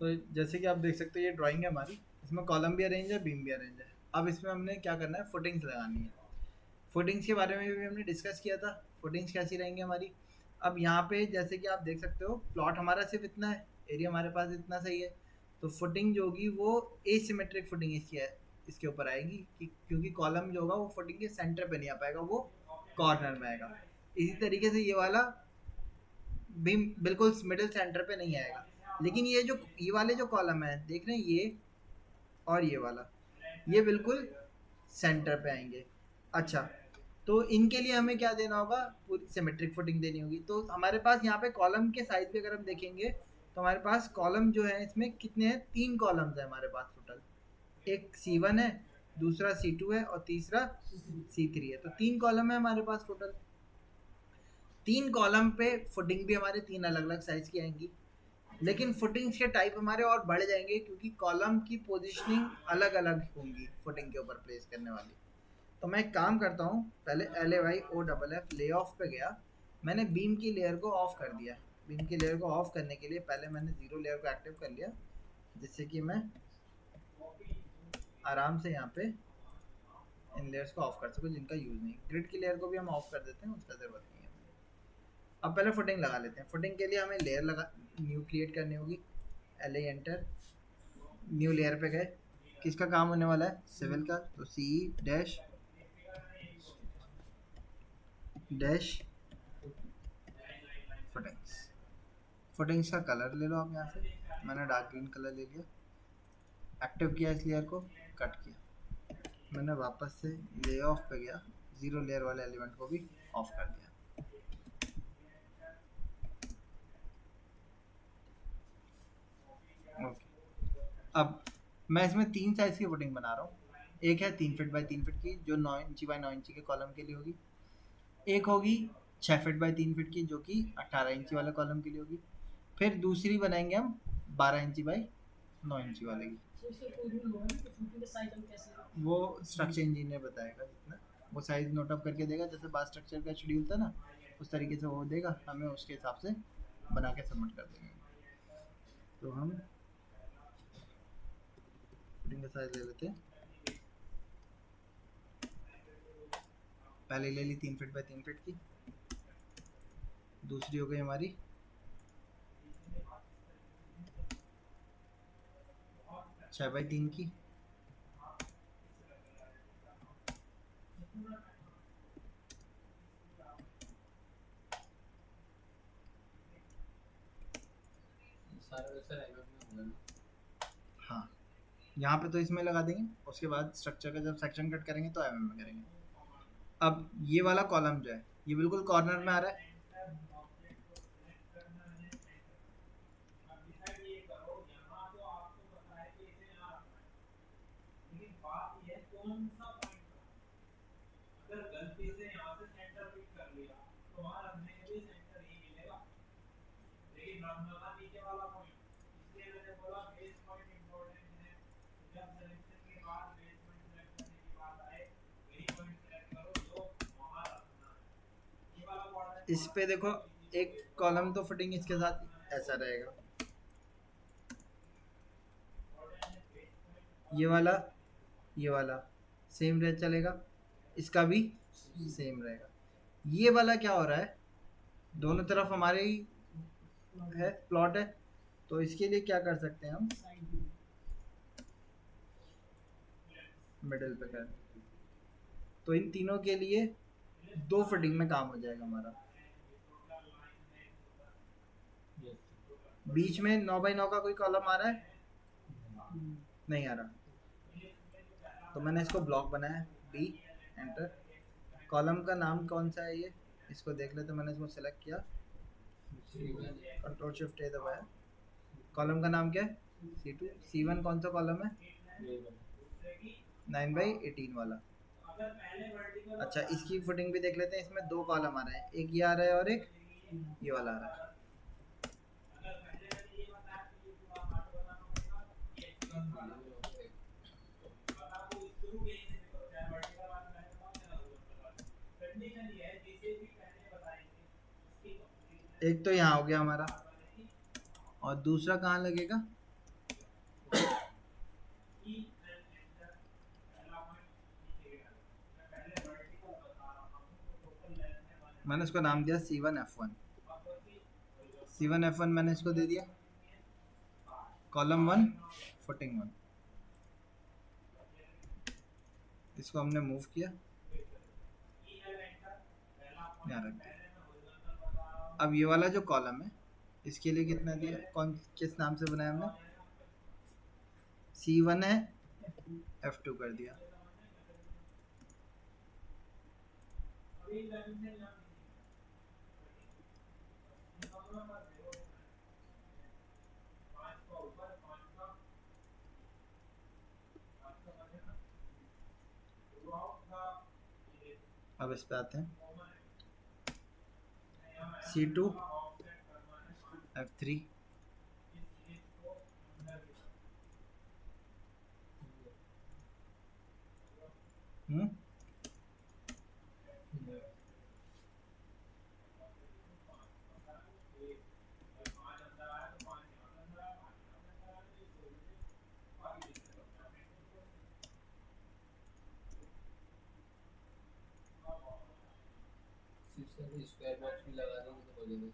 तो जैसे कि आप देख सकते हो ये ड्राइंग है हमारी, इसमें कॉलम भी अरेंज है, बीम भी अरेंज है। अब इसमें हमने क्या करना है, फुटिंग्स लगानी है। फुटिंग्स के बारे में भी हमने डिस्कस किया था, फुटिंग्स कैसी रहेंगी हमारी। अब यहाँ पे जैसे कि आप देख सकते हो प्लॉट हमारा सिर्फ इतना है, एरिया हमारे पास इतना सही है। तो फुटिंग जो होगी वो एसिमेट्रिक फुटिंग इसकी है, इसके ऊपर आएगी कि क्योंकि कॉलम जो होगा वो फुटिंग के सेंटर पे नहीं आ पाएगा, वो कॉर्नर में आएगा। इसी तरीके से ये वाला भी बिल्कुल मिडिल सेंटर पे नहीं आएगा। लेकिन ये वाले जो कॉलम है देख रहे हैं, ये और ये वाला, ये बिल्कुल सेंटर पे आएंगे। अच्छा, तो इनके लिए हमें क्या देना होगा, पूरी सिमेट्रिक फुटिंग देनी होगी। तो हमारे पास यहाँ पे कॉलम के साइज भी अगर हम देखेंगे तो हमारे पास कॉलम जो है इसमें कितने हैं, 3 कॉलम्स है हमारे पास टोटल। एक C1 है, दूसरा C2 है और तीसरा C3 है। तो 3 कॉलम है हमारे पास टोटल। 3 कॉलम पे फुटिंग भी हमारे 3 अलग अलग साइज की आएंगी। लेकिन फुटिंग्स के टाइप हमारे और बढ़ जाएंगे क्योंकि कॉलम की पोजिशनिंग अलग अलग होंगी फुटिंग के ऊपर प्लेस करने वाली। तो मैं एक काम करता हूँ, पहले LAYOFF ले ऑफ पे गया, मैंने बीम की लेयर को ऑफ कर दिया। बीम की लेयर को ऑफ करने के लिए पहले मैंने जीरो लेयर को एक्टिव कर लिया, जिससे कि मैं आराम से यहाँ पे इन लेयर्स को ऑफ कर सकूँ जिनका यूज़ नहीं। ग्रिड की लेयर को भी हम ऑफ कर देते हैं, उसका ज़रूरत नहीं है। अब पहले फुटिंग लगा लेते हैं। फुटिंग के लिए हमें लेयर लगा न्यू क्रिएट करनी होगी। LA एंटर, न्यू लेयर पे गए। किसका काम होने वाला है, सिविल का। तो C dash dash footings. Footings का कलर ले लो आप यहाँ से, मैंने डार्क ग्रीन कलर ले लिया। एक्टिव किया इस लेयर को, कट किया। मैंने वापस से ले ऑफ पे गया, जीरो लेयर वाले एलिमेंट को भी ऑफ कर दिया। ओके, अब मैं इसमें 3 साइज की फुटिंग बना रहा हूँ। एक है 3 फीट बाई 3 फीट की, जो 9 इंची बाई 9 इंची के कॉलम के लिए होगी। एक होगी 6 फीट बाई 3 फीट की, जो कि 18 इंची वाले कॉलम के लिए होगी। फिर दूसरी बनाएंगे हम 12 इंची बाई 9 इंची वाले की। वो स्ट्रक्चर इंजीनियर बताएगा जितना, वो साइज नोट अप करके देगा, जैसे बार स्ट्रक्चर का शेड्यूल था ना, उस तरीके से वो देगा हमें, उसके हिसाब से बना के सबमिट कर देंगे। तो हम फुटिंग का साइज ले लेते हैं। पहले ले ली 3 फीट बाई 3 फीट की, दूसरी हो गई हमारी 6 बाई 3 की, हाँ यहाँ पे तो इसमें लगा देंगे। उसके बाद स्ट्रक्चर का जब सेक्शन कट करेंगे तो MM में करेंगे। अब ये वाला कॉलम जो है ये बिल्कुल कॉर्नर में आ रहा है। इस पे देखो, एक कॉलम तो फिटिंग इसके साथ ऐसा रहेगा, ये वाला सेम रह चलेगा, इसका भी सेम रहेगा। ये वाला क्या हो रहा है, दोनों तरफ हमारे ही है प्लॉट है, तो इसके लिए क्या कर सकते हैं हम, मिडिल पे कर। तो इन तीनों के लिए 2 फिटिंग में काम हो जाएगा हमारा। बीच में 9 बाई 9 का कोई कॉलम आ रहा है, नहीं आ रहा। तो मैंने इसको ब्लॉक बनाया, B एंटर। कॉलम का नाम कौन सा है, ये इसको देख लेते। मैंने इसको सेलेक्ट किया, Ctrl+Shift+A दबाया। कॉलम का नाम क्या है, C2। C1 कौन सा कॉलम है, 9/18 वाला। अच्छा, इसकी फुटिंग भी देख लेते हैं। इसमें 2 कॉलम आ रहे हैं, एक ये आ रहा है और एक ये वाला आ रहा है। एक तो यहाँ हो गया हमारा, और दूसरा कहाँ लगेगा, मैंने इसको नाम दिया C1F1। C1F1 मैंने इसको दे दिया, कॉलम 1 फुटिंग 1, इसको हमने मूव किया, यहाँ रख दिया। अब ये वाला जो कॉलम है इसके लिए कितना दिया, कौन किस नाम से बनाया हमने, C1 है, F2 कर दिया। अब इस पे आते हैं, C2 F3, स्क्वायर बॉक्स भी लगा देंगे तो हो जाएगा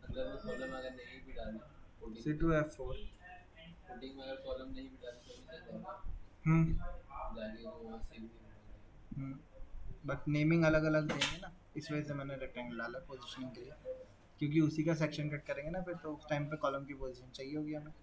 अंदर में कॉलम अगर नहीं भी डाले, C2 F4, फुटिंग में अगर कॉलम नहीं भी डाले तो भी चल जाएगा, जाके वो वहाँ से भी बट नेमिंग अलग अलग देंगे ना, इस वजह से मैंने रेक्टेंगल डाला पोजीशनिंग के लिए, क्योंकि उसी का सेक्शन कट करेंगे ना फिर, तो उस टाइम पे कॉलम की पोजीशन चाहिए होगी हमें।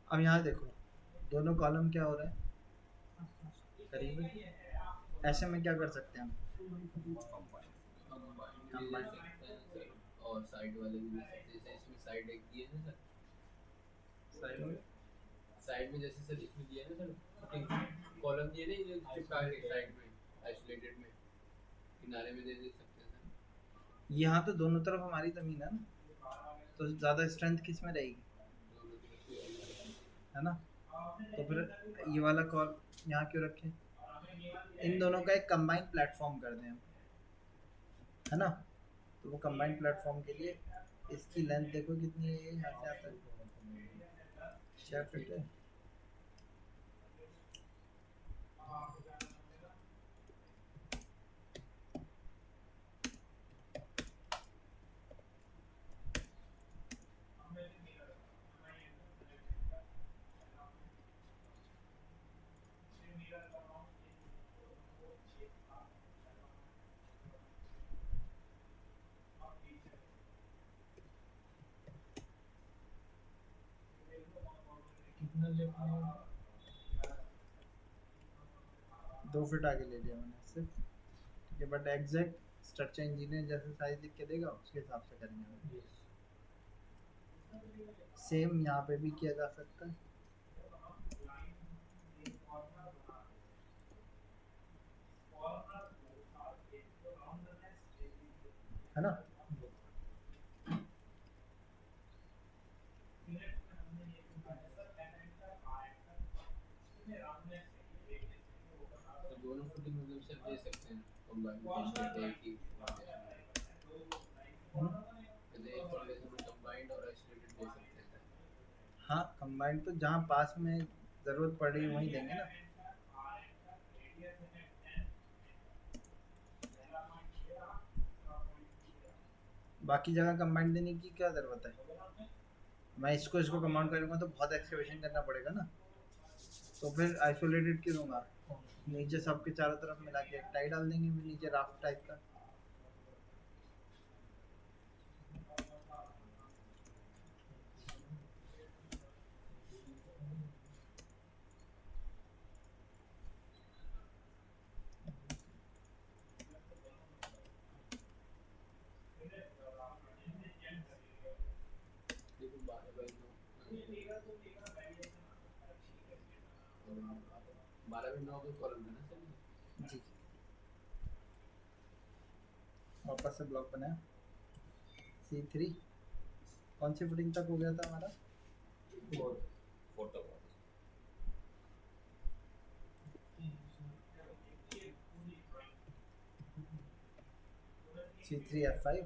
अब यहाँ देखो दोनों कॉलम क्या हो रहे हैं करीब, ऐसे में क्या कर सकते हैं हम, कंबाइन और साइड वाले भी दे सकते हैं, जैसे इसमें साइड एक दिए ना सर, साइड में जैसे सर इसमें दिया ना सर, कॉलम दिए ना ये चिपका के साइड में आइसोलेटेड में किनारे में दे सकते हैं सर। यहाँ तो दोनों तरफ हमारी ज़मीन है ना, तो ज़्यादा स्ट्रेंथ किस में रहेगी, है ना, तो फिर ये वाला कॉल यहाँ क्यों रखें, इन दोनों का एक कंबाइंड प्लेटफॉर्म कर दें, है ना, तो वो कंबाइंड प्लेटफॉर्म के लिए इसकी लेंथ देखो कितनी है, यहाँ से आता है 6 फीट है। कितना लेफ्ट में 2 फीट आगे ले लिया मैंने इससे, ठीक है, बट एग्जैक्ट स्ट्रक्चर इंजीनियर जैसे साइज लिख के देगा उसके हिसाब से करेंगे। सेम यहाँ पे भी किया जा सकता है ना, तो दोनों फुटिंग मतलब सर दे सकते हैं कंबाइन करके एक ही कंबाइंड और आइसोलेटेड दे सकते हैं। हाँ कंबाइंड तो जहाँ पास में ज़रूरत पड़ रही है वहीं देंगे ना, बाकी जगह कंबाइंड देने की क्या ज़रूरत है, मैं इसको कंबाउंड करूँगा तो बहुत एक्सकवेशन करना पड़ेगा ना, तो फिर आइसोलेटेड क्यों दूंगा, नीचे सबके चारों तरफ मिला के एक टाई डाल देंगे नीचे राफ्ट टाइप का। 12 बाई 9 का कॉलम था ना सर? जी वापस से ब्लॉक बनाया C3 कौन सी फुटिंग तक हो गया था हमारा फोर तक हुआ था। C3 F5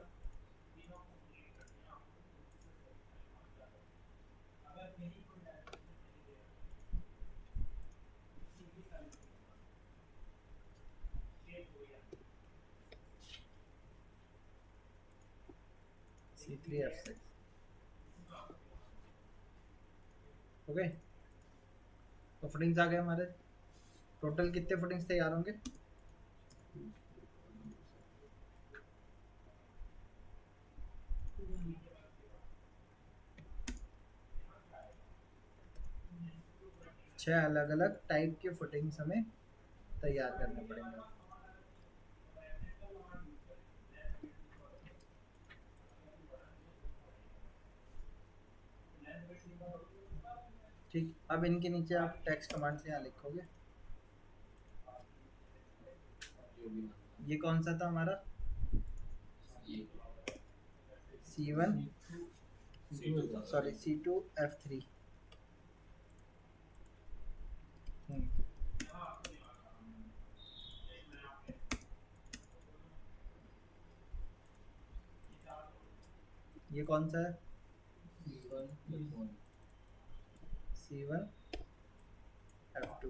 C3 F6 okay तो फुटिंग्स आ गए हमारे टोटल कितने फुटिंग्स तैयार होंगे छह अलग अलग टाइप के फुटिंग्स हमें तैयार करने पड़ेंगे ठीक अब इनके नीचे आप टेक्स्ट कमांड से यहाँ लिखोगे जो भी ये कौन सा था हमारा ये C1 C2 था। सॉरी C2 F3 ये कौन सा है C1 F2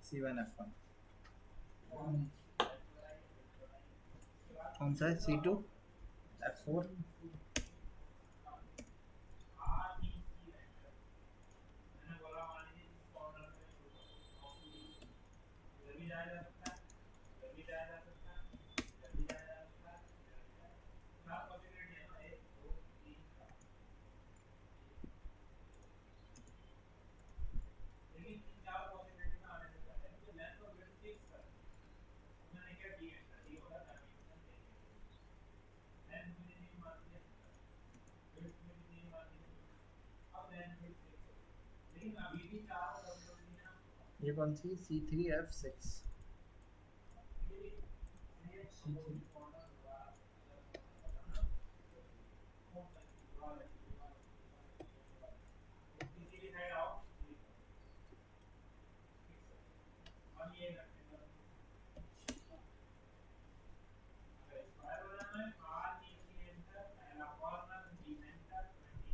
C1 F1 कौन सा है C2 F4 ये कौन सी C3 F6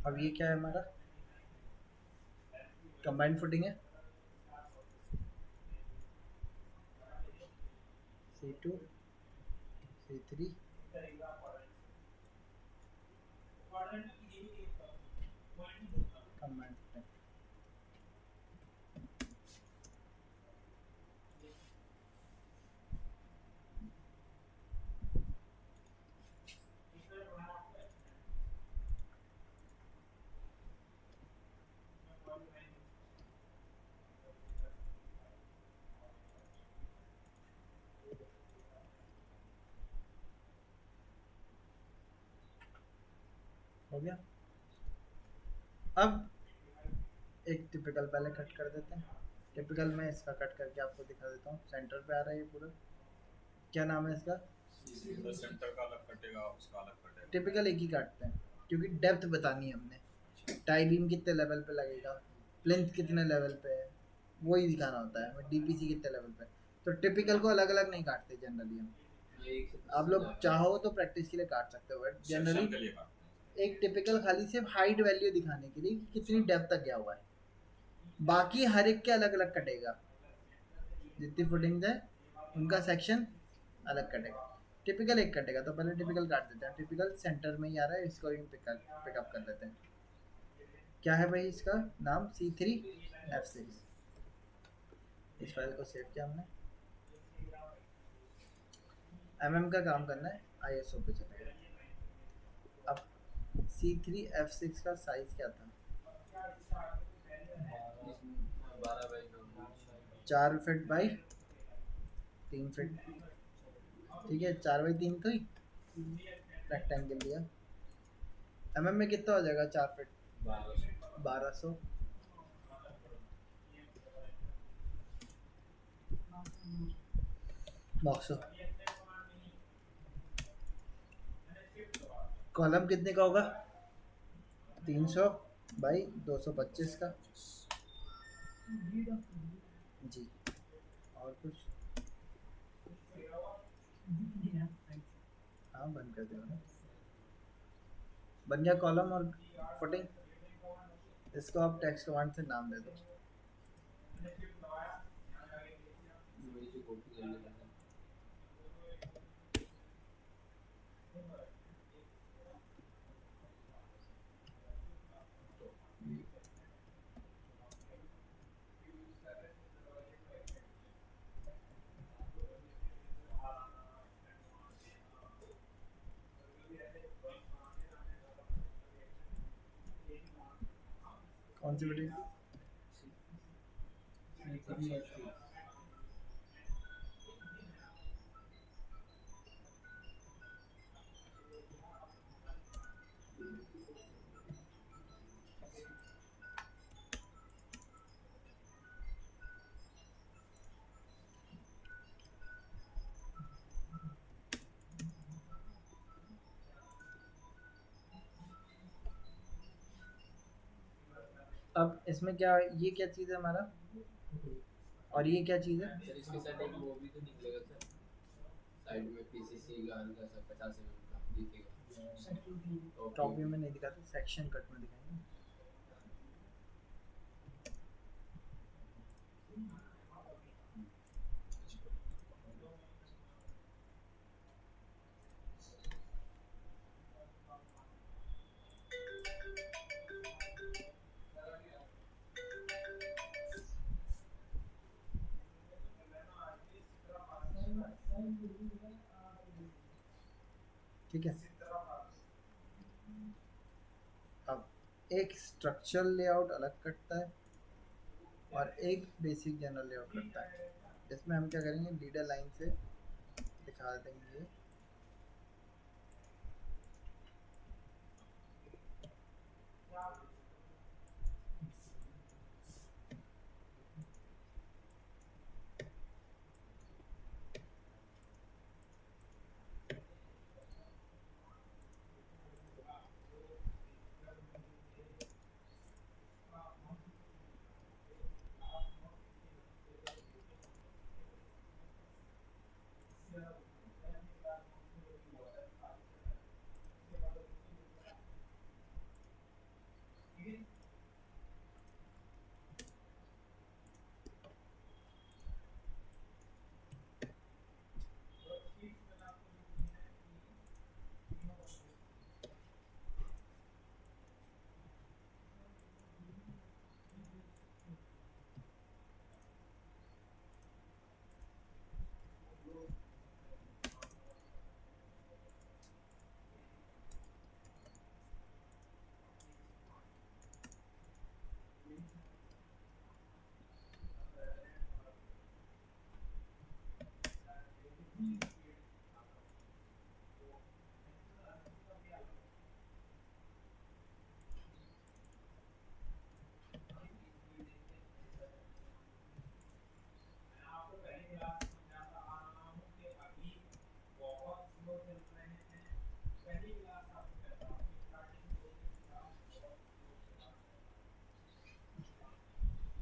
अब ये क्या है हमारा कंबाइंड फुटिंग है C2 C3 कंबाइंड फुटिंग हो गया अब एक टिपिकल पहले कट कर देते हैं टिपिकल में इसका कट करके आपको दिखा देता हूँ सेंटर पे आ रहा है ये पूरा क्या नाम है इसका पूरा सेंटर का अलग कटेगा, उसका अलग कटेगा। टिपिकल एक ही काटते हैं क्योंकि डेप्थ बतानी है हमने टाई बीम कितने लेवल पे लगेगा प्लिंथ कितने लेवल पे है वही दिखाना होता है डीपीसी कितने लेवल पे तो टिपिकल को अलग अलग नहीं काटते जनरली हम एक से आप लोग चाहो तो प्रैक्टिस के लिए काट सकते हो बट सेक्शन के जनरली लिए काटते हैं। एक टिपिकल खाली सिर्फ हाइट वैल्यू दिखाने के लिए कि कितनी डेप्थ तक गया हुआ है बाकी हर एक के अलग अलग कटेगा जितनी फुटिंग्स है उनका सेक्शन अलग कटेगा टिपिकल एक कटेगा तो पहले टिपिकल काट देते हैं टिपिकल सेंटर में ही आ रहा है इसको भी पिकअप कर लेते हैं क्या है भाई इसका नाम C3 F6 इस फाइल को सेव किया हमने mm का काम करना है ISO पे चलेगा अब C3 F6 का साइज क्या था 12 बाई 9 4 फीट बाई 3 फीट ठीक है, 4/3 तो ही रेक्टेंगल लिया। mm में कितना हो जाएगा 4 फीट? 1200। 900। कॉलम कितने का होगा? 300 बाई 225 का। जी, और कुछ? हाँ, बंद कर दो ना। बन गया कॉलम और फुटिंग। इसको आप टेक्स्ट कमांड से नाम दे दो। मुझे जो कॉपी करने का था। कौन सी वीडियो? अब इसमें क्या, ये क्या चीज़ है हमारा, और ये क्या चीज़ है? सर इसके साथ एक वो भी तो निकलेगा सर, साइड में पीसीसी का हल्का सा 50 mm का दिखेगा। टॉप व्यू में नहीं दिखाते, सेक्शन कट में दिखाएंगे। ठीक है, अब एक स्ट्रक्चरल लेआउट अलग कटता है और एक बेसिक जनरल लेआउट कटता है। इसमें हम क्या करेंगे, लीडर लाइन से दिखा देंगे।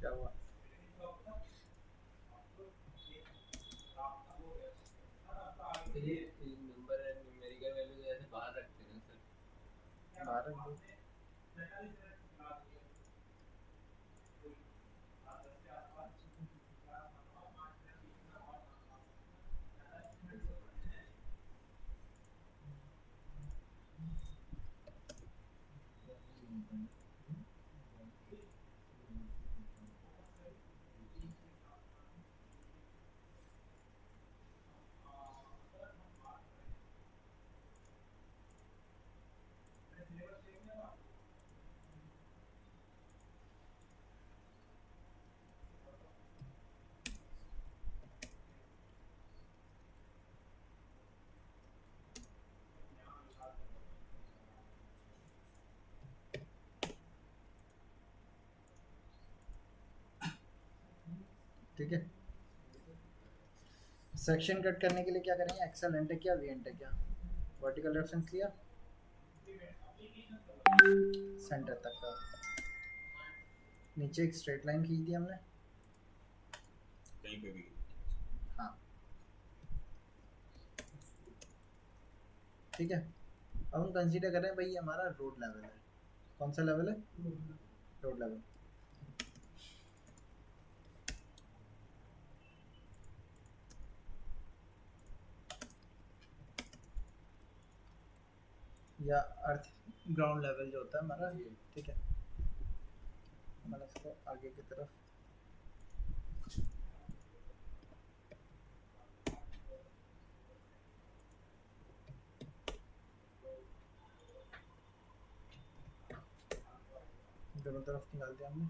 क्या हुआ? ये नंबर है न्यूमेरिकल वैल्यू जैसे बाहर रखते हैं सर। बाहर रख दो। ठीक है। सेक्शन कट करने के लिए क्या करेंगे, एक्सेल एंटर किया, वी एंटर किया, वर्टिकल रेफरेंस लिया सेंटर तक का, नीचे एक स्ट्रेट लाइन खींच दी हमने। कहीं पे भी हाँ ठीक है। अब हम कंसीडर कर रहे हैं भाई ये हमारा रोड लेवल है। कौन सा लेवल है, रोड लेवल। या अर्थ ग्राउंड लेवल जो होता है हमारा, ठीक है। मैंने इसको आगे की तरफ दोनों तरफ निकाल दिया हमने।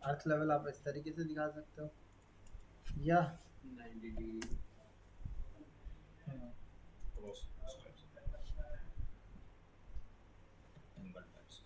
अर्थ लेवल आप इस तरीके से दिखा सकते हो, या 90 डिग्री क्रॉस टाइप से एंगल टाइप से।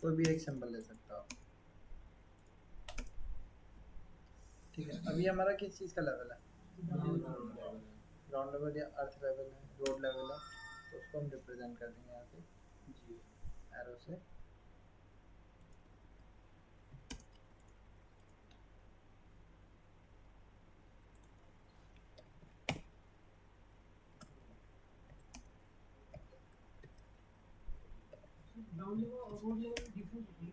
कोई भी एक सिंबल ले सकता हो, ठीक है। अभी हमारा किस चीज़ का लेवल है, ग्राउंड लेवल या अर्थ लेवल है, रोड लेवल है, तो उसको हम रिप्रेजेंट कर देंगे यहाँ से एरो से। ग्राउंड लेवल और रोड लेवल डिफरेंस होती है।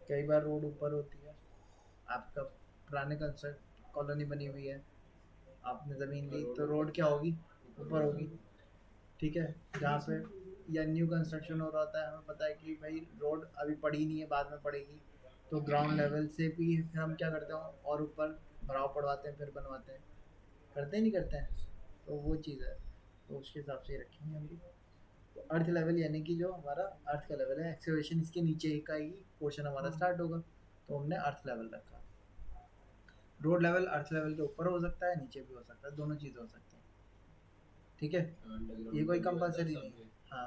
कई बार रोड ऊपर होती है, आपका पुराने कंस्ट्रक्ट कॉलोनी बनी हुई है, आपने ज़मीन ली तो रोड क्या होगी, ऊपर होगी, ठीक है। जहाँ पे या न्यू कंस्ट्रक्शन हो रहा होता है, हमें पता है कि भाई रोड अभी पड़ी नहीं है, बाद में पड़ेगी, तो ग्राउंड लेवल से भी फिर हम क्या करते हैं और ऊपर भराव पड़वाते हैं, फिर बनवाते हैं, करते नहीं करते हैं, तो वो चीज़ है, तो उसके हिसाब से ही रखेंगे हम भी। तो अर्थ लेवल यानी कि जो हमारा अर्थ का लेवल है, एक्सकेवेशन इसके नीचे का ही पोर्शन हमारा स्टार्ट होगा, तो हमने अर्थ लेवल रखा। रोड लेवल अर्थ लेवल के ऊपर हो सकता है, नीचे भी हो सकता है, दोनों चीज़ हो सकती हैं, ठीक है। ये कोई कंपलसरी नहीं है, हाँ।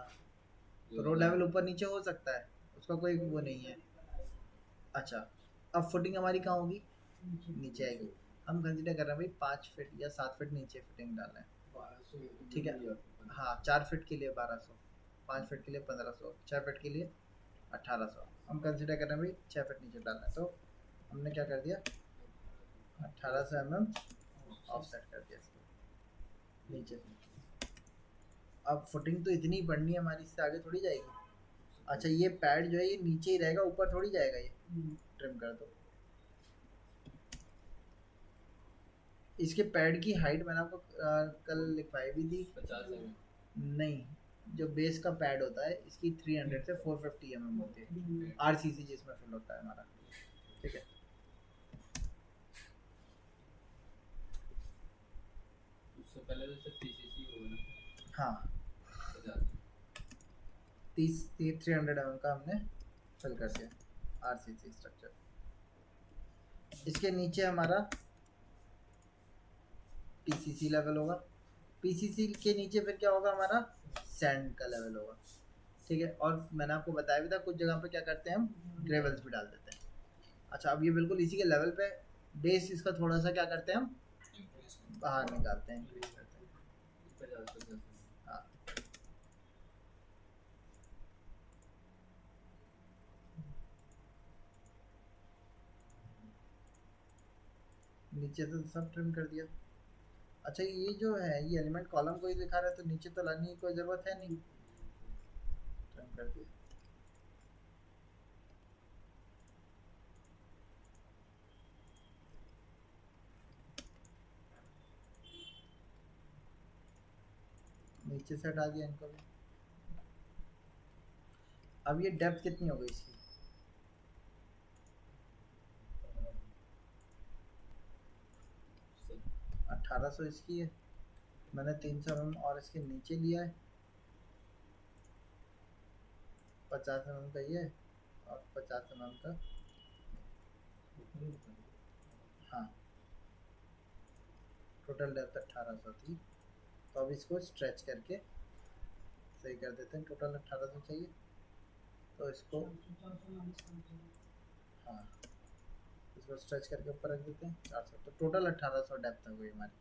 तो रोड लेवल ऊपर नीचे हो सकता है, उसका कोई वो नहीं है। अच्छा, अब फुटिंग हमारी कहाँ होगी, नीचे आएगी। हम कंसिडर कर रहे हैं भाई 5 फीट या 7 फीट नीचे फिटिंग डालना है, ठीक है। हाँ 4 फीट के लिए 1200, 5 फीट के लिए 1500, 6 फीट के लिए 1800। हम कंसिडर कर रहे हैं भाई 6 फीट नीचे डालना है, तो हमने क्या कर दिया 1800 mm ऑफसेट कर दिया इसको नीचे। अब फुटिंग तो इतनी बढ़नी है हमारी, इससे आगे थोड़ी जाएगी। अच्छा ये पैड जो है ये नीचे ही रहेगा, ऊपर थोड़ी जाएगा, ये ट्रिम कर दो। इसके पैड की हाइट मैंने आपको कल लिखवाई भी थी, 50 mm नहीं, जो बेस का पैड होता है इसकी 300 से 450 mm होती है, आरसीसी जिसमें फिल होता है हमारा, ठीक है। उससे पहले तो 30cc होगा ना, हाँ 50 300 mm का हमने फिल कर दिया आरसीसी स्ट्रक्चर। इसके नीचे हमारा पीसीसी लेवल होगा, पीसीसी के नीचे फिर क्या होगा हमारा सैंड का लेवल होगा, ठीक है। और मैंने आपको बताया भी था कुछ जगह पे क्या करते हैं हम ग्रेवल्स भी डाल देते हैं। अच्छा अब ये बिल्कुल इसी के लेवल पे बेस इसका थोड़ा सा क्या करते हैं हम बाहर निकालते हैं, increase करते हैं। ऊपर जाता है। हाँ नीचे तो सब ट्रिम कर दिया। अच्छा ये जो है ये एलिमेंट कॉलम को ही दिखा रहा है तो नीचे तो लाने की कोई ज़रूरत है नहीं, ट्रिम कर दिया। नीचे से हटा दिया इनको भी। अब ये डेप्थ कितनी हो गई इसकी, सही। 1800 इसकी है, मैंने 300 mm और इसके नीचे लिया है, 50 mm का ये और 50 mm का, हाँ टोटल डेप्थ 1800 थी। तो अब इसको स्ट्रेच करके सही कर देते हैं, टोटल 1800 चाहिए तो इसको हाँ इसको स्ट्रेच करके ऊपर रख देते हैं 400, तो टोटल 1800 डेप्थ हो गई हमारी।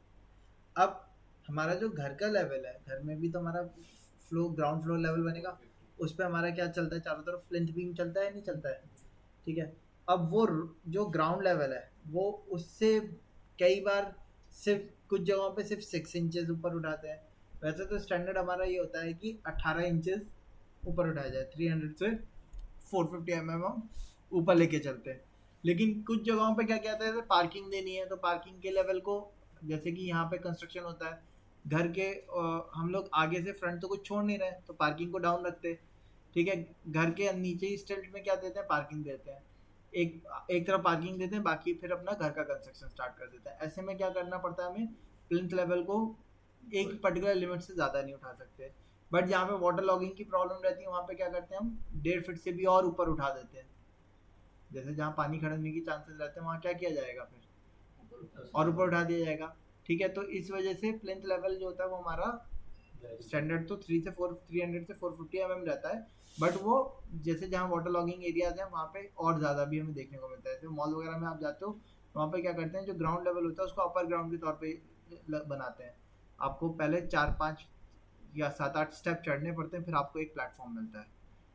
अब हमारा जो घर का लेवल है, घर में भी तो हमारा फ्लो ग्राउंड फ्लोर लेवल बनेगा, उस पर हमारा क्या चलता है चारों तरफ प्लिंथ बीम चलता है नहीं चलता है, ठीक है। अब वो जो ग्राउंड लेवल है वो उससे कई बार सिर्फ कुछ जगहों पे सिर्फ 6 इंचेस ऊपर उठाते हैं, वैसे तो स्टैंडर्ड हमारा ये होता है कि 18 इंचेस ऊपर उठाया जाए, 300 से 450 mm ऊपर लेके चलते हैं। लेकिन कुछ जगहों पे क्या कहते हैं पार्किंग देनी है तो पार्किंग के लेवल को, जैसे कि यहाँ पे कंस्ट्रक्शन होता है घर के हम लोग आगे से फ्रंट तो कुछ छोड़ नहीं रहे तो पार्किंग को डाउन रखते हैं, ठीक है। घर के नीचे ही स्टिल्ट में क्या देते हैं पार्किंग देते हैं, एक तरफ पार्किंग देते हैं बाकी फिर अपना घर का कंस्ट्रक्शन स्टार्ट कर देते हैं। ऐसे में क्या करना पड़ता है हमें प्लिंथ लेवल को एक पर्टिकुलर लिमिट से ज़्यादा नहीं उठा सकते, बट जहाँ पे वाटर लॉगिंग की प्रॉब्लम रहती है वहाँ पे क्या करते हैं हम 1.5 फीट से भी और ऊपर उठा देते हैं, जैसे जहाँ पानी खड़कने की चांसेस रहते हैं वहाँ क्या किया जाएगा फिर और ऊपर उठा दिया जाएगा, ठीक है। तो इस वजह से प्लिंथ लेवल जो होता है वो हमारा स्टैंडर्ड तो 300 से 450 mm रहता है, बट वो जैसे जहाँ वाटर लॉगिंग एरियाज हैं वहाँ पे और ज़्यादा भी हमें देखने को मिलता है। तो मॉल वगैरह में आप जाते हो वहाँ पे क्या करते हैं जो ग्राउंड लेवल होता है उसको अपर ग्राउंड के तौर पे बनाते हैं, आपको पहले 4-5 या 7-8 स्टेप चढ़ने पड़ते हैं फिर आपको एक प्लेटफॉर्म मिलता है।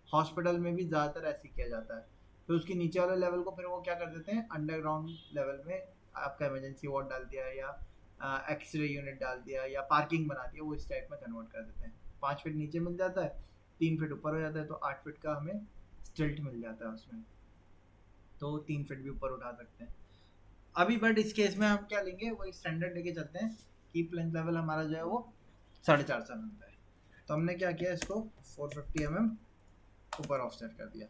हॉस्पिटल में भी ज़्यादातर ऐसे किया जाता है, फिर उसके नीचे वाले लेवल को फिर वो क्या कर देते हैं अंडरग्राउंड लेवल में आपका इमरजेंसी वार्ड डाल दिया या एक्सरे यूनिट डाल दिया या पार्किंग बना दिया, वो इस टाइप में कन्वर्ट कर देते हैं। 5 फीट नीचे मिल जाता है, 3 फीट ऊपर हो जाता है तो 8 फीट का हमें स्टिल्ट मिल जाता है उसमें, तो 3 फीट भी ऊपर उठा सकते हैं। अभी बट इस केस में हम क्या लेंगे वही स्टैंडर्ड लेके चलते हैं कि प्लिंथ लेवल हमारा जो है वो 450 mm का है, तो हमने क्या किया इसको 450 mm ऊपर ऑफसेट कर दिया।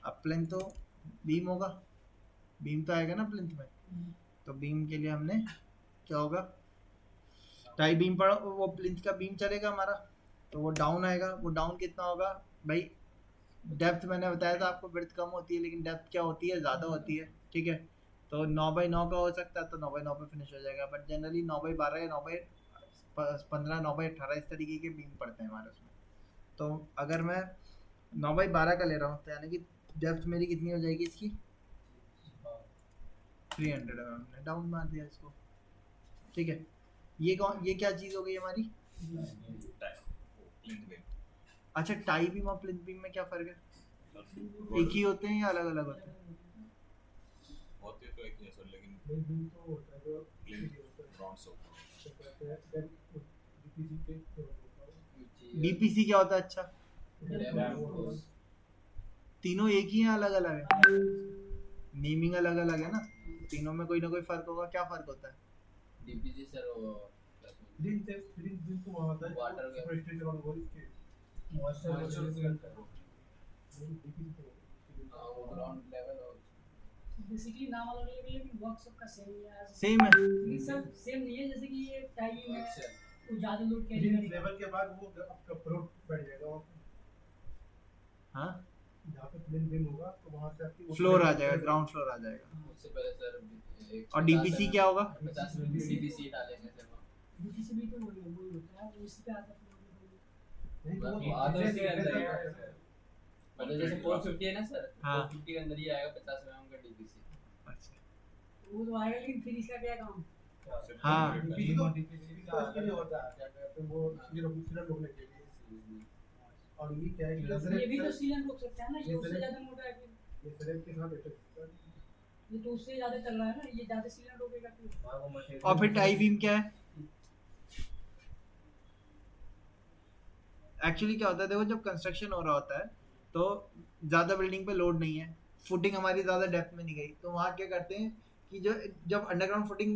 अब प्लिंथ तो बीम होगा, बीम तो आएगा ना प्लिंथ में, तो बीम के लिए हमने क्या होगा टाई बीम पर वो प्लिंथ का बीम चलेगा हमारा तो वो डाउन आएगा, वो डाउन कितना होगा भाई, डेप्थ मैंने बताया था आपको विड्थ कम होती है लेकिन डेप्थ क्या होती है ज़्यादा होती है, ठीक है। तो 9x9 का हो सकता है तो 9x9 पे फिनिश हो जाएगा, बट जनरली 9x12 या 9x15 9x18 इस तरीके के बीम पड़ते हैं हमारे उसमें। तो अगर मैं 9x12 का ले रहा हूँ तो यानी कि डेप्थ मेरी कितनी हो जाएगी इसकी 300 mm डाउन मार दिया इसको, ठीक है। ये क्या चीज़ हो गई हमारी, प्लिंथ बीम अच्छा टाई बीम और प्लिंथ बीम में क्या फ़र्क है, एक ही होते हैं या अलग अलग होते हैं? होते तो एक ही है सर, लेकिन प्लिंथ ग्राउंड से ऊपर बीपीसी क्या होता है, अच्छा तीनों एक ही हैं अलग अलग है, नेमिंग अलग अलग है ना, तीनों में कोई ना कोई फ़र्क होगा, क्या फ़र्क होता है? डीपीसी सर वो वाटर वो ग्राउंड लेवल और बेसिकली नाम अलग अलग है लेकिन वर्क सबका सेम ही है। सेम है, ये सब सेम नहीं है, जैसे कि ये टाइम है अच्छा वो ज्यादा लोड कैरी करेगा। लेवल के बाद वो आपका प्रूफ बढ़ जाएगा। हाँ जहाँ पे प्लेन बीम होगा तो वहाँ से आपकी वो फ्लोर आ plane जाएगा, ऊपर ग्राउंड फ्लोर आ जाएगा। उससे पहले सर और डीपीसी क्या होगा? 50 सीबीसी डालेंगे सर वहाँ। डीटीसी भी तो वही होता है, उसी पे आता है। नहीं तो वो आधा चीज़ें उसी के अंदर ही कैसे- है। मतलब जैसे 450 है ना सर, हाँ। 450 के अंदर ही आएगा 50 mm का डीपीसी। अच्छा, वो तो आएगा, लेकिन फिर इसका क्या काम? हाँ। डीपीसी तो इसके लिए होता है, क्या कहते हैं वो सीलन रोकने के लिए। और ये क्या है कि ये भी तो सीलन रोक सकता है ना, ये ये उससे फिर- ज्यादा मोटा है फिर। ये थ्रेड के साथ अटैच होता है। ये तो उससे ज्यादा चल रहा है ना, ये ज्यादा सीलन रोकेगा फिर। और फिर टाई बीम क्या है? एक्चुअली क्या होता है, देखो जब कंस्ट्रक्शन हो रहा होता है तो ज़्यादा बिल्डिंग पे लोड नहीं है, फुटिंग हमारी ज़्यादा डेप्थ में नहीं गई, तो वहाँ क्या करते हैं कि जो जब अंडरग्राउंड फुटिंग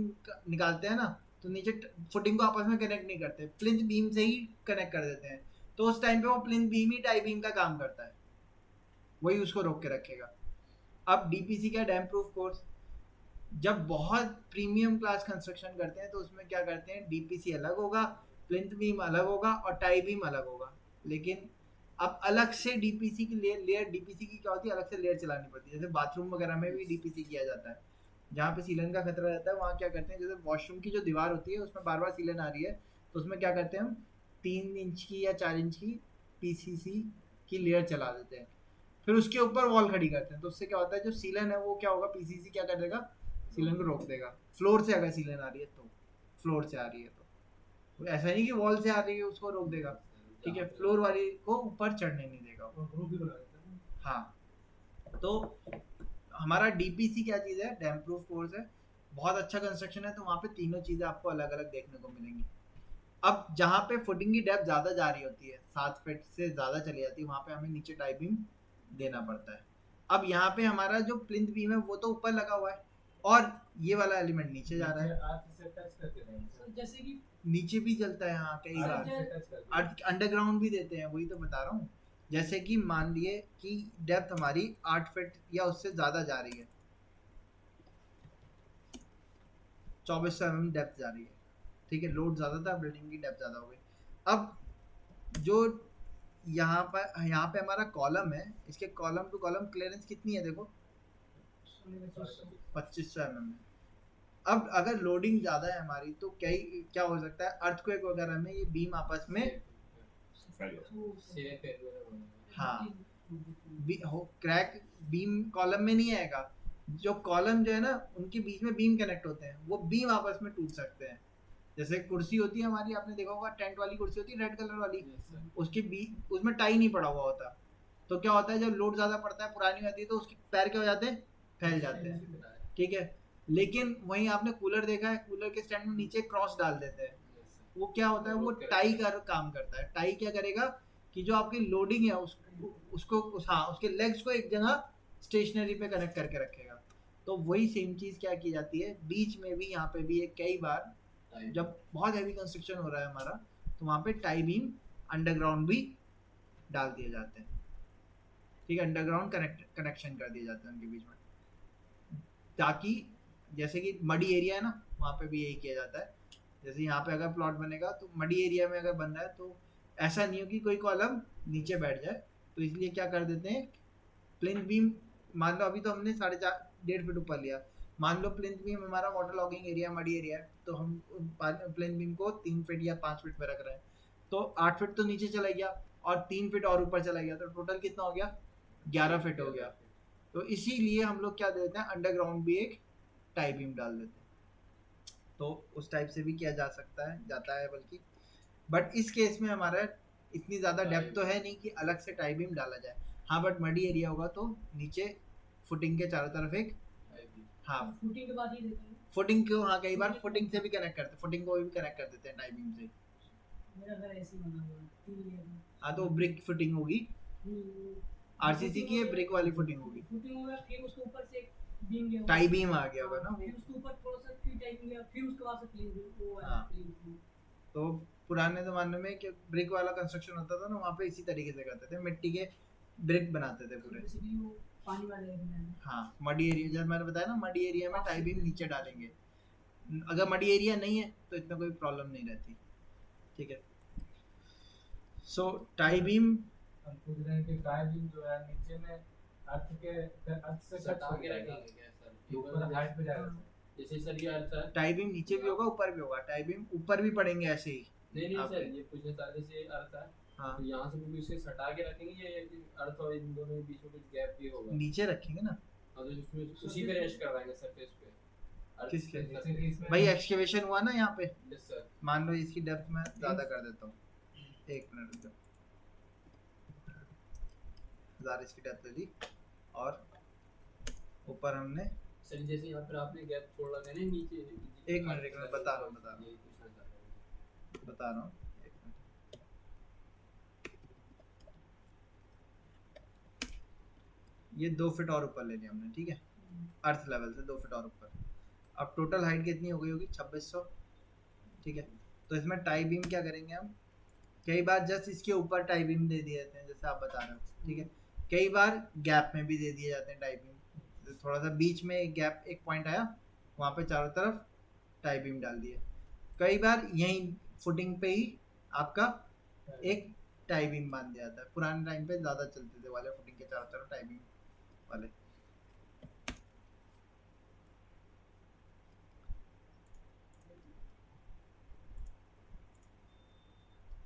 निकालते हैं ना, तो नीचे फुटिंग को आपस में कनेक्ट नहीं करते, प्लिंथ बीम से ही कनेक्ट कर देते हैं। तो उस टाइम पे वो प्लिंथ बीम ही टाई बीम का काम करता है, वही उसको रोक के रखेगा। अब डीपीसी का डैम प्रूफ कोर्स, जब बहुत प्रीमियम क्लास कंस्ट्रक्शन करते हैं तो उसमें क्या करते हैं, डीपीसी अलग होगा, प्लिंथ बीम अलग होगा और टाई बीम अलग होगा। लेकिन अब अलग से डीपीसी की लेयर डीपीसी की क्या होती है, अलग से लेयर चलानी पड़ती है। जैसे बाथरूम वगैरह में भी डीपीसी किया जाता है, जहाँ पे सीलन का खतरा रहता है, वहाँ क्या करते हैं, जैसे वॉशरूम की जो दीवार होती है उसमें बार बार सीलन आ रही है, तो उसमें क्या करते हैं हम 3 इंच की या 4 इंच की पीसीसी की लेयर चला देते हैं, फिर उसके ऊपर वॉल खड़ी करते हैं। तो उससे क्या होता है, जो सीलन है वो क्या होगा, पीसीसी क्या कर देगा, सीलन को रोक देगा। फ्लोर से अगर सीलन आ रही है तो, फ्लोर से आ रही है तो ऐसा नहीं कि वॉल से आ रही है उसको रोक देगा, ठीक है, फ्लोर वाली को ऊपर चढ़ने नहीं देगा। और ग्रुप भी बना देता है। हाँ, तो हमारा डीपीसी क्या चीज़ है, डैम प्रूफ कोर्स है, बहुत अच्छा कंस्ट्रक्शन है, तो वहाँ पे तीनों चीज़ें आपको अलग अलग देखने को मिलेंगी। अब जहाँ पे फुटिंग की डेप्थ ज़्यादा जा रही होती है, 7 फीट से ज़्यादा चली जाती है, वहाँ पे हमें नीचे टाई बीम देना पड़ता है। अब यहाँ पे हमारा जो प्लिंथ बीम है वो तो ऊपर लगा हुआ है और ये वाला एलिमेंट नीचे जा रहा है, तो जैसे कि नीचे भी चलता है। हाँ, कई बार अर्थ अंडरग्राउंड भी देते हैं, वही तो बता रहा हूँ। जैसे कि मान लिए कि डेप्थ हमारी 8 फीट या उससे ज़्यादा जा रही है, 2400 mm डेप्थ जा रही है, ठीक है, लोड ज़्यादा था, बिल्डिंग की डेप्थ ज़्यादा हो गई। अब जो यहाँ पे हमारा कॉलम है, इसके कॉलम टू कॉलम क्लियरेंस कितनी है, देखो 2500 mm है। अब अगर लोडिंग ज़्यादा है हमारी तो क्या हो सकता है, अर्थक्वेक वगैरह में ये बीम आपस में हाँ क्रैक बीम कॉलम में नहीं आएगा, जो कॉलम जो है ना उनके बीच में बीम कनेक्ट होते हैं, वो बीम आपस में टूट सकते हैं। जैसे कुर्सी होती है हमारी, आपने देखा होगा टेंट वाली कुर्सी होती है रेड कलर वाली, उसके बीच उसमें टाई नहीं पड़ा हुआ होता, तो क्या होता है जब लोड ज़्यादा पड़ता है, पुरानी होती है, तो उसके पैर क्या हो जाते हैं, फैल जाते हैं, ठीक है। लेकिन वहीं आपने कूलर देखा है, कूलर के स्टैंड में नीचे क्रॉस डाल देते हैं, वो क्या होता है, वो टाई का काम करता है। टाई क्या करेगा कि जो आपकी लोडिंग है उसके लेग्स को एक जगह स्टेशनरी पे कनेक्ट करके रखेगा। तो वही सेम चीज़ क्या की जाती है बीच में भी, यहाँ पे भी कई बार जब बहुत हैवी कंस्ट्रक्शन हो रहा है हमारा, तो वहाँ पे टाई बीम अंडरग्राउंड भी डाल दिए जाते हैं, ठीक है, अंडरग्राउंड कनेक्शन कर दिए जाते हैं उनके बीच में, ताकि जैसे कि मडी एरिया है ना, वहाँ पे भी यही किया जाता है। जैसे यहाँ पे अगर प्लॉट बनेगा तो मडी एरिया में अगर बन रहा है तो ऐसा नहीं हो कि कोई कॉलम नीचे बैठ जाए, तो इसलिए क्या कर देते हैं, प्लिंथ बीम मान लो अभी तो हमने 1.5 फीट ऊपर लिया, मान लो प्लिंथ बीम हमारा water logging area muddy area है, तो हम प्लिंथ बीम को 3 फीट या 5 फीट पे रख रहे हैं, तो 8 फीट तो नीचे चला गया और 3 फीट और ऊपर चला गया, तो टोटल कितना हो गया, 11 फीट हो गया। तो इसीलिए हम लोग क्या देते हैं, अंडरग्राउंड भी एक टाई बीम डाल देते हैं। तो उस टाइप से भी किया जा सकता है, जाता है बल्कि, बट इस केस में हमारा इतनी ज़्यादा डेप्थ तो है नहीं कि अलग से टाई बीम डाला जाए। हाँ, बट मडी एरिया होगा तो नीचे फुटिंग के चारों तरफ एक, हाँ फुटिंग के बाद ही देते हैं। फुटिंग को, हाँ कई बार फुटिंग से भी कनेक्ट करते हैं, फुटिंग को भी कनेक्ट कर देते हैं टाई बीम से। मेरा घर ऐसे ही बना हुआ है, 3 लेयर में। हाँ, तो ब्रिक फुटिंग होगी, आरसीसी की है, ब्रिक वाली फुटिंग होगी, फुटिंग होगा, फिर उसके ऊपर से एक बीम गया, टाई बीम आ गया होगा ना, फिर उसके ऊपर थोड़ा सा फिर टाई बीम गया, फिर उसके बाद से प्लेन बीम, वो हाँ। Plain beam. तो पुराने ज़माने में कि ब्रिक वाला कंस्ट्रक्शन होता था ना, वहाँ पे इसी तरीके से करते थे, मिट्टी के ब्रिक बनाते थे पूरे। बेसिकली वो पानी वाले एरिया में। हाँ, मडी एरिया, जैसे मैंने बताया ना, मडी एरिया में टाई बीम नीचे डालेंगे, अगर मडी एरिया नहीं है तो इतना कोई प्रॉब्लम नहीं रहती, ठीक है। सो टाई बीम हम पूछ रहे हैं कि टाई बीम जो है नीचे में अर्थ से कट सटा हो के जाएगा, रखेंगे क्या सर? ये ऊपर हाइट पे जाएगा सर। जैसे सर ये अर्थ है। टाई बीम नीचे भी होगा ऊपर भी होगा, टाई बीम ऊपर भी पड़ेंगे ऐसे ही। नहीं नहीं आपके। सर, ये पूछना चाह रहे जैसे अर्थ है हाँ तो यहाँ से भी इसे सटा के रखेंगे या ये अर्थ और इन दोनों के बीच में कुछ गैप भी होगा? नीचे रखेंगे ना। हाँ तो उसमें उसी पे रेस्ट करवाएंगे सरफेस पे अर्थ किसके? पे जैसे कि इसमें भाई एक्सकेवेशन हुआ ना यहाँ पे, यस सर। मान लो इसकी डेप्थ मैं ज्यादा कर देता हूँ, 1 मिनट रुको, 1000 इसकी डेप्थ ले ली, और ऊपर हमने सर जैसे यहाँ पर आपने गैप छोड़ रखा है ना नीचे, एक मिनट मैं बता रहा हूँ यही पूछना चाह रहा हूँ। बता रहा हूँ, 1 मिनट। ये 2 फीट और ऊपर ले लिया हमने, ठीक है, अर्थ लेवल से 2 फीट और ऊपर। अब टोटल हाइट कितनी हो गई होगी? 2600, ठीक है। तो इसमें टाई बीम क्या करेंगे हम, कई बार जस्ट इसके ऊपर टाई बीम दे दिए जाते हैं जैसे आप बता रहे हो, ठीक है। कई बार गैप में भी दे दिए जाते हैं टाई बीम, थोड़ा सा बीच में एक गैप, एक पॉइंट आया, वहाँ पे चारों तरफ टाई बीम डाल दिए। कई बार यहीं फुटिंग पे ही आपका एक टाई बीम बांध दिया जाता है। पुराने टाइम पे ज़्यादा चलते थे वाले फुटिंग के चारों तरफ टाई बीम वाले।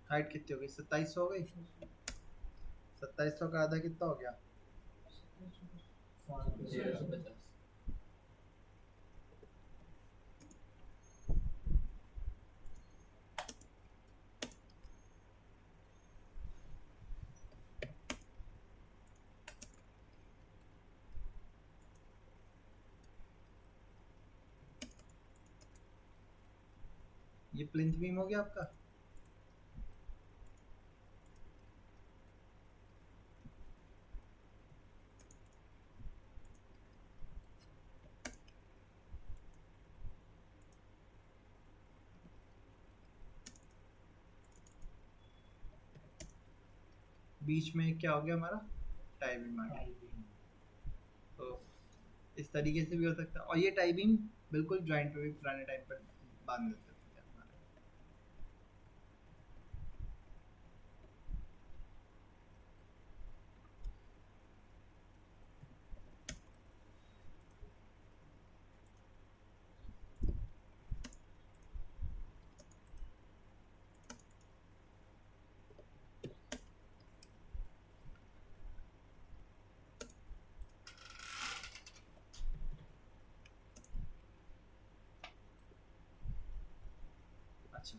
हाइट कितनी हो गई? 2700 हो गई। 2700 का आधा कितना हो गया? 1350। ये प्लिंथ बीम हो गया आपका। बीच में क्या हो गया हमारा? टाई बीम आ गया। तो इस तरीके से भी हो सकता है, और ये टाई बीम बिल्कुल जॉइंट पे भी पुराने टाइम पर बांध देते थे हमारे। अच्छा,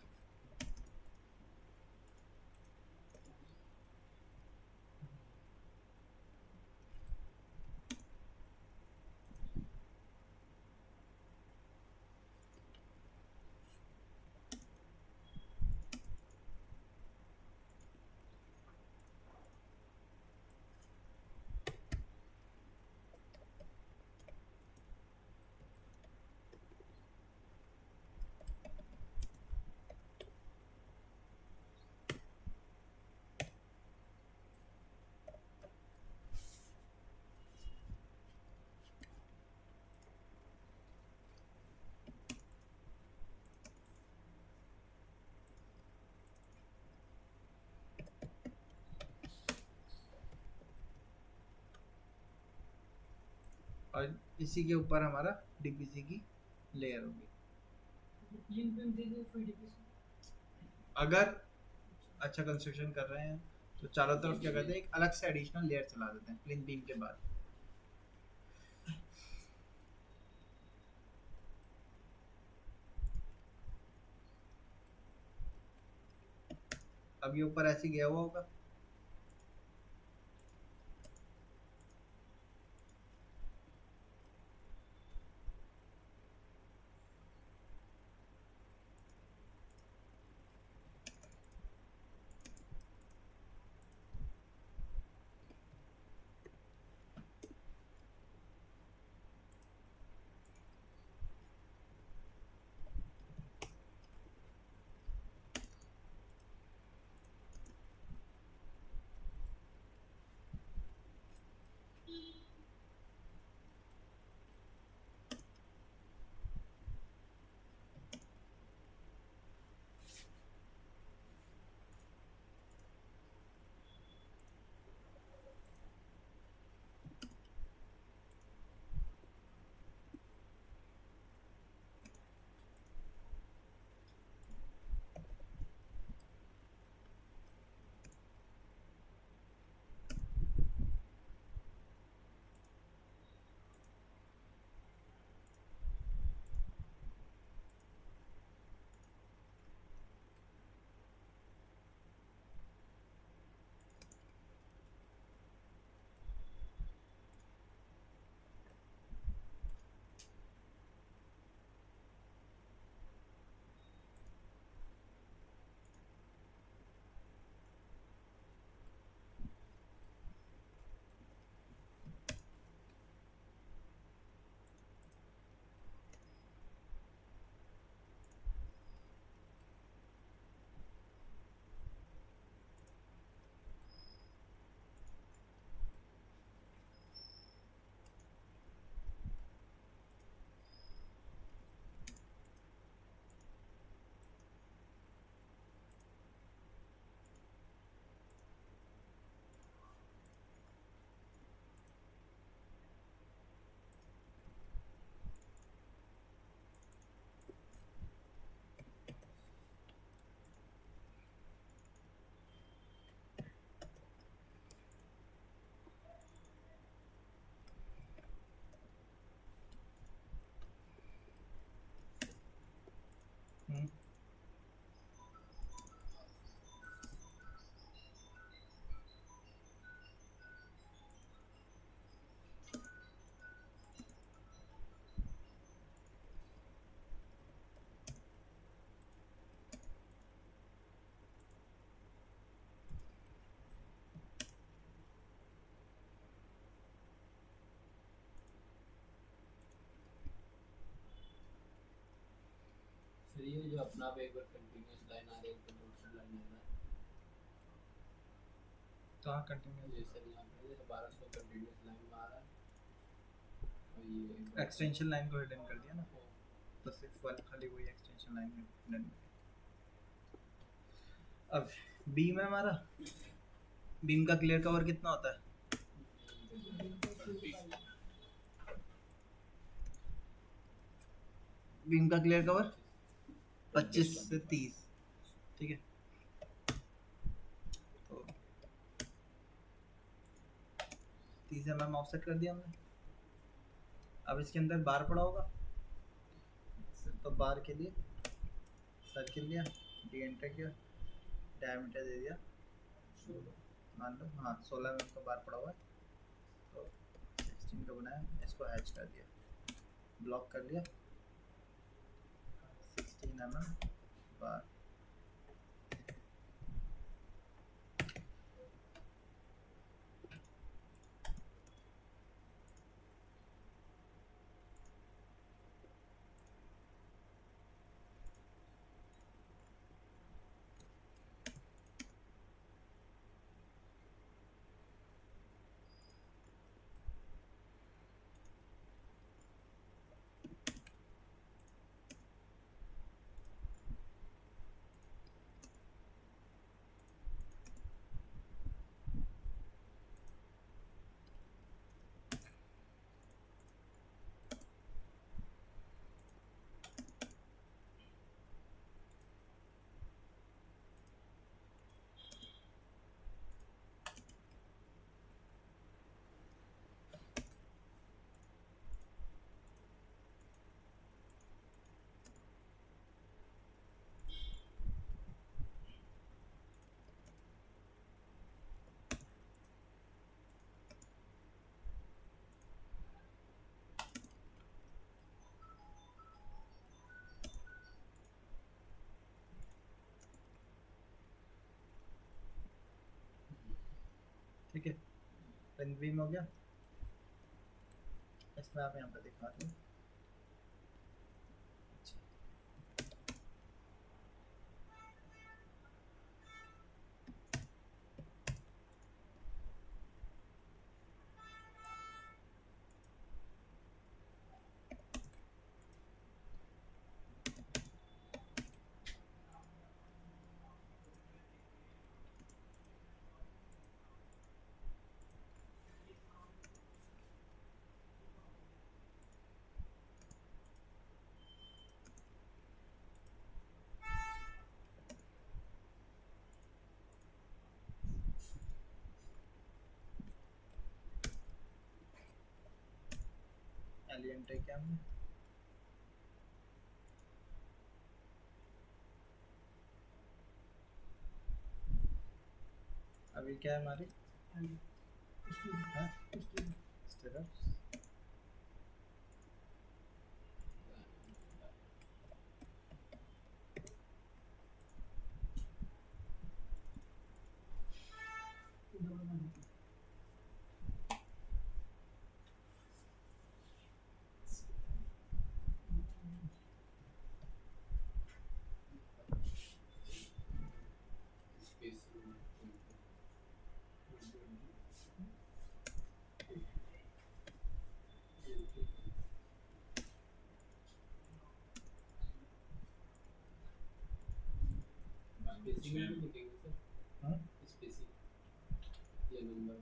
और इसी के ऊपर हमारा डीपीसी की लेयर होगी। प्लिंथ बीम दे दो फिर डिपीसी। अगर अच्छा कंस्ट्रक्शन कर रहे हैं तो चारों तरफ क्या करते हैं, एक अलग से एडिशनल लेयर चला देते हैं प्लिंथ बीम के बाद। अब ये ऊपर ऐसे गया हुआ होगा, फिर ये जो अपना आप एक बार कंटिन्यूअस लाइन आ रही है तो टोटल लाइन आ रहा है कहाँ कंटिन्यू ये सर यहाँ पे जैसे 1200 कंटिन्यूअस लाइन में आ रहा है और ये एक्सटेंशन लाइन को हिडन कर दिया ना, तो सिर्फ वन खाली वही एक्सटेंशन लाइन में हिडन। अब बीम है हमारा, बीम का क्लियर कवर कितना होता है? बीम का क्लियर कवर 25 से 30, ठीक है। तो 30 mm ऑफसेट कर दिया हमने। अब इसके अंदर बार पड़ा होगा, तो बार के लिए सर्किल लिया, डी एंटर किया, डायमीटर दे दिया, मान लो हाँ 16 mm का बार पड़ा हुआ है, तो 16 का बनाया, इसको हैच कर दिया, ब्लॉक कर लिया 16 mm बार। ठीक है, पिन बीम हो गया। इसमें आप यहाँ पे दिखा दो, एलिएंटे क्या हमने अभी क्या है हमारी स्टिरअप्स, स्पेसिंग में भी लिखेंगे सर हाँ स्पेसिंग ये नंबर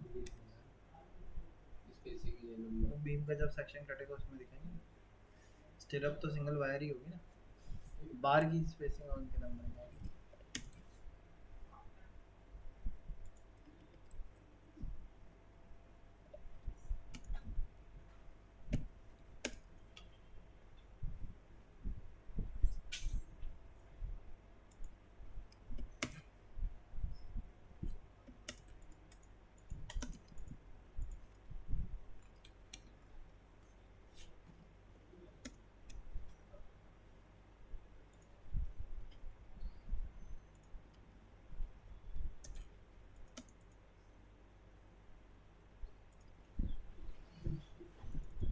स्पेसिंग ये नंबर बीम का जब सेक्शन कटेगा उसमें दिखाएंगे। स्टिरअप तो सिंगल वायर ही होगी ना, बार की स्पेसिंग और उनके नंबर में।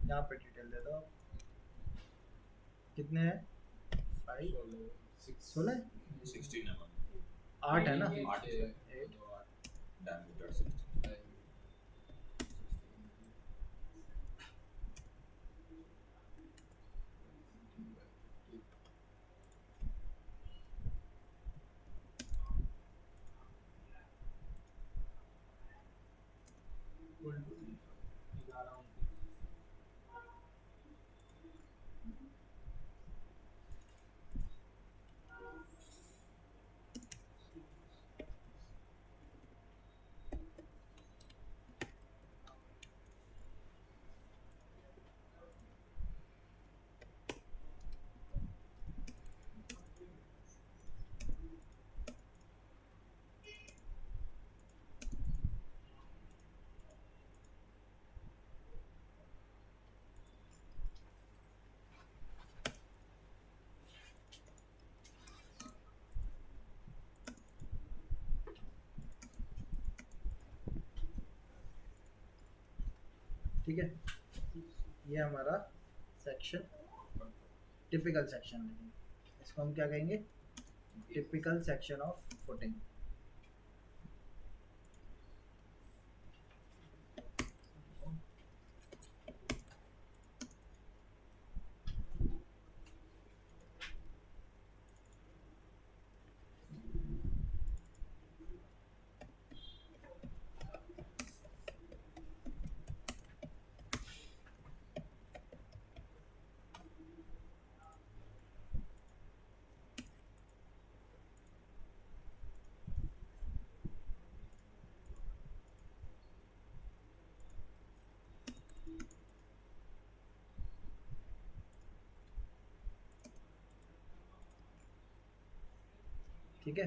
यहाँ पे डिटेल दे दो आप, कितने हैं 5 6 16 16 mm 8 है ना 8 8 diameter 16 ठीक है। ये हमारा सेक्शन टिपिकल सेक्शन है, इसको हम क्या कहेंगे, टिपिकल सेक्शन ऑफ फुटिंग। ठीक है।